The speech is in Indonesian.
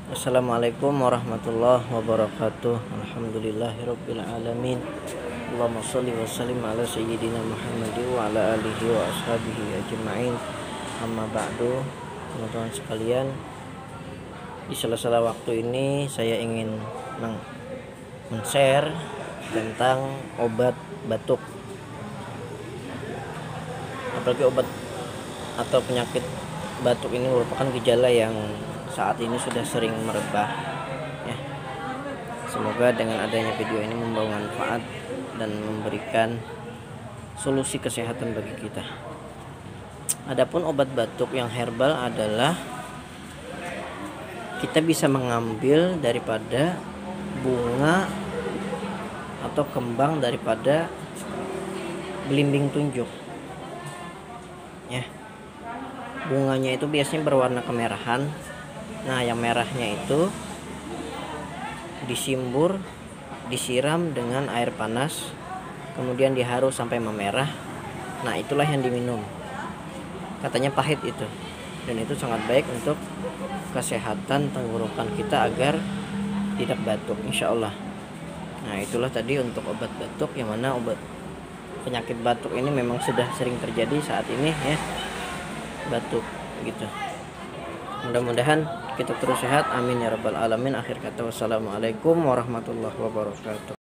Assalamualaikum warahmatullahi wabarakatuh. Alhamdulillahirabbil alamin. Allahumma shalli wa sallim ala sayyidina Muhammad wa ala alihi wa ashabihi ajma'in. Amma ba'du. Teman-teman sekalian, di sela-sela waktu ini saya ingin men-share tentang obat batuk. Apalagi obat atau penyakit batuk ini merupakan gejala yang saat ini sudah sering merebak ya. Semoga dengan adanya video ini membawa manfaat dan memberikan solusi kesehatan bagi kita. Adapun obat batuk yang herbal adalah kita bisa mengambil daripada bunga atau kembang daripada belimbing tunjuk ya. Bunganya itu biasanya berwarna kemerahan. Nah, yang merahnya itu disimbur, disiram dengan air panas, kemudian diharu sampai memerah. Nah, itulah yang diminum. Katanya pahit itu, dan itu sangat baik untuk kesehatan tenggorokan kita agar tidak batuk, insya Allah. Nah, itulah tadi untuk obat batuk, yang mana obat penyakit batuk ini memang sudah sering terjadi saat ini ya, batuk gitu. Mudah-mudahan kita terus sehat, amin ya rabbal alamin. Akhir kata, wassalamualaikum warahmatullahi wabarakatuh.